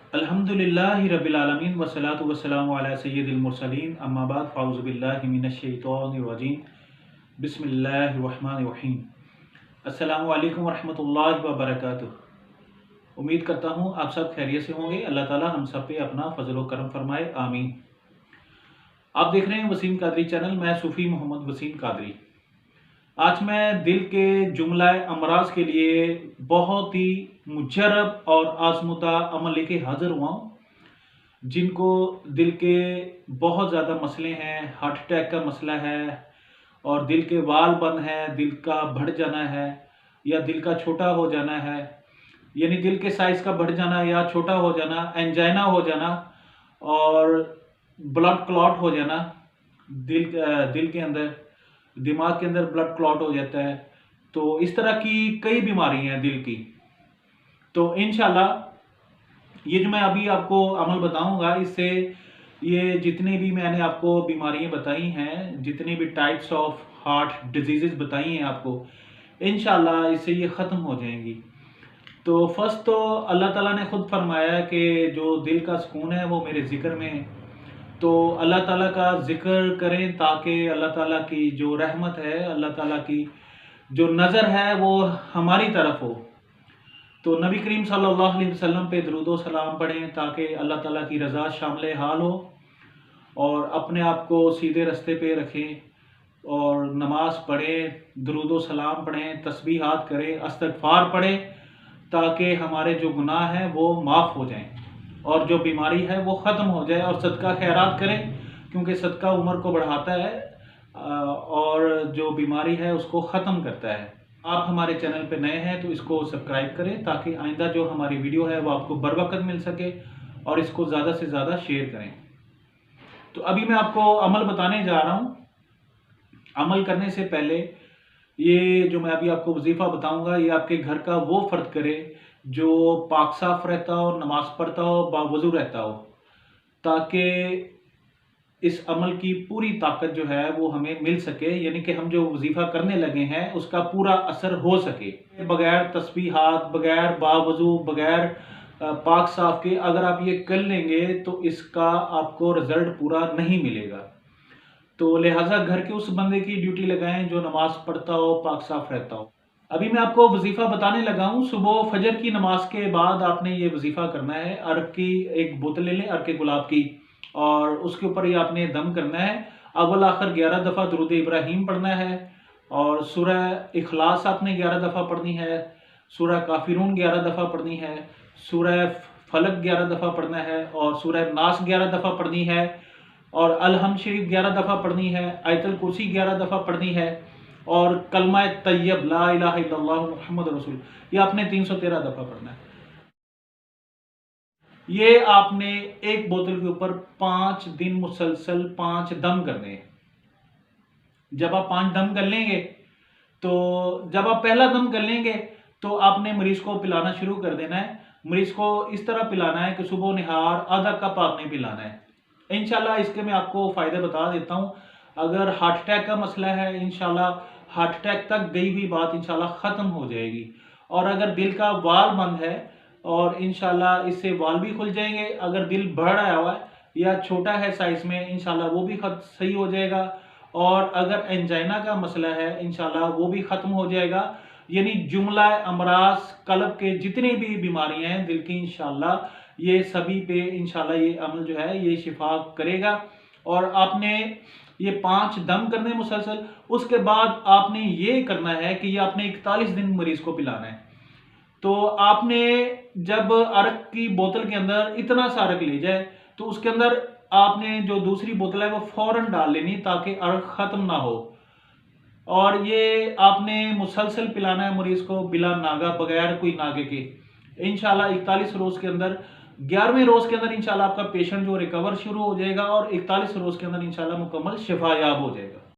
अल्हम्दुलिल्लाहि रब्बिल आलमीन वस्सलातु वस्सलामु अला सय्यिदिल मुरसलीन अम्मा बाद फ़ाऊज़ु बिल्लाहि मिनश शैतानिर रजीम बिस्मिल्लाहिर रहमानिर रहीम। अस्सलामु अलैकुम वरहमतुल्लाहि व बरकातुहू। उम्मीद करता हूँ आप सब खैरियत से होंगे। अल्लाह ताला हम सब पे अपना फजल व करम फरमाए, आमीन। आप देख रहे हैं वसीम कादरी चैनल। मैं सूफ़ी मोहम्मद वसीम कादरी। आज मैं दिल के जुमला अमराज के लिए बहुत ही मुजरब और आजमुदा अमल लेके हाजिर हुआ हूँ। जिनको दिल के बहुत ज़्यादा मसले हैं, हार्ट अटैक का मसला है और दिल के वाल बंद है, दिल का बढ़ जाना है या दिल का छोटा हो जाना है, यानी दिल के साइज़ का बढ़ जाना या छोटा हो जाना, एंजाइना हो जाना और ब्लड क्लॉट हो जाना, दिल के अंदर, दिमाग के अंदर ब्लड क्लॉट हो जाता है। तो इस तरह की कई बीमारी हैं दिल की। तो इंशाल्लाह ये जो मैं अभी आपको अमल बताऊंगा, इससे ये जितने भी मैंने आपको बीमारियां बताई हैं, जितने भी टाइप्स ऑफ हार्ट डिजीज़ बताई हैं आपको, इंशाल्लाह इससे ये ख़त्म हो जाएंगी। तो फर्स्ट तो अल्लाह ताला ने खुद फरमाया कि जो दिल का सुकून है वो मेरे ज़िक्र में है। तो अल्लाह ताला का ज़िक्र करें ताकि अल्लाह ताला की जो रहमत है, अल्लाह ताला की जो नज़र है वो हमारी तरफ हो। तो नबी करीम सल्लल्लाहु अलैहि वसल्लम पे दरूद व सलाम पढ़ें ताकि अल्लाह ताला की रज़ा शामिल हाल हो और अपने आप को सीधे रास्ते पे रखें और नमाज पढ़ें, दरूद व सलाम पढ़ें, तस्बीहात करें, इस्तग़फ़ार पढ़ें ताकि हमारे जो गुनाह हैं वो माफ़ हो जाएं और जो बीमारी है वो ख़त्म हो जाए। और सदका खैरात करें क्योंकि सदका उम्र को बढ़ाता है और जो बीमारी है उसको ख़त्म करता है। आप हमारे चैनल पे नए हैं तो इसको सब्सक्राइब करें ताकि आइंदा जो हमारी वीडियो है वो आपको बर वक्त मिल सके और इसको ज़्यादा से ज़्यादा शेयर करें। तो अभी मैं आपको अमल बताने जा रहा हूँ। अमल करने से पहले ये जो मैं अभी आपको वजीफ़ा बताऊंगा, ये आपके घर का वो फ़र्द करे जो पाक साफ रहता हो, नमाज पढ़ता हो, बावज़ू रहता हो, ताकि इस अमल की पूरी ताकत जो है वो हमें मिल सके, यानी कि हम जो वजीफ़ा करने लगे हैं उसका पूरा असर हो सके। बगैर तस्बीहात, बगैर बावज़ू, बगैर पाक साफ के अगर आप ये कर लेंगे तो इसका आपको रिज़ल्ट पूरा नहीं मिलेगा। तो लिहाजा घर के उस बंदे की ड्यूटी लगाएं जो नमाज पढ़ता हो, पाक साफ रहता हो। अभी मैं आपको वजीफ़ा बताने लगा हूँ। सुबह फजर की नमाज के बाद आपने ये वजीफ़ा करना है। अर्क की एक बोतल ले लें, अर्क गुलाब की, और उसके ऊपर ये आपने दम करना है। अव्वल आखिर 11 दफ़ा दुरूद इब्राहीम पढ़ना है और सूरह इखलास आपने 11 दफ़ा पढ़नी है, सूरह काफिरून 11 दफ़ा पढ़नी है, सूरह फलक 11 दफ़ा पढ़ना है और सूरह नास 11 दफ़ा पढ़नी है और अलहम्द शरीफ 11 दफ़ा पढ़नी है, आयतुल कुर्सी 11 दफ़ा पढ़नी है और कलमा तैयब ला इलाहा इल्लल्लाह मुहम्मद रसूल ये आपने 313 दफ़ा पढ़ना है। ये आपने एक बोतल के ऊपर 5 दिन मुसलसल 5 दम करने हैं। जब आप 5 दम कर लेंगे तो जब आप पहला दम कर लेंगे तो आपने मरीज को पिलाना शुरू कर देना है। मरीज को इस तरह पिलाना है कि सुबह निहार आधा कप आपने पिलाना है। इंशाल्लाह इसके मैं आपको फ़ायदे बता देता हूँ। अगर हार्ट अटैक का मसला है, इंशाल्लाह हार्ट अटैक तक गई हुई बात इंशाल्लाह ख़त्म हो जाएगी। और अगर दिल का वाल बंद है और इंशाल्लाह इससे वाल भी खुल जाएंगे। अगर दिल बढ़ रहा हुआ है या छोटा है साइज़ में, इंशाल्लाह वो भी सही हो जाएगा। और अगर एंजाइना का मसला है, इंशाल्लाह वो भी ख़त्म हो जाएगा। यानी जुमला अमराज कल्ब के जितनी भी बीमारियां हैं दिल की, इंशाल्लाह ये सभी पे इंशाल्लाह ये अमल जो है ये शिफा करेगा। और आपने ये 5 दम करने मुसलसल। उसके बाद आपने ये करना है कि ये आपने 41 दिन मरीज को पिलाना है। तो आपने जब अर्क की बोतल के अंदर इतना सा अर्क ले जाए तो उसके अंदर आपने जो दूसरी बोतल है वो फौरन डाल लेनी ताकि अर्क ख़त्म ना हो। और ये आपने मुसलसल पिलाना है मरीज को बिला नागा, बगैर कोई नागे के। इंशाल्लाह 41 रोज़ के अंदर, 11वें रोज़ के अंदर इंशाल्लाह आपका पेशेंट जो रिकवर शुरू हो जाएगा और 41 रोज़ के अंदर इंशाल्लाह मुकम्मल शिफायाब हो जाएगा।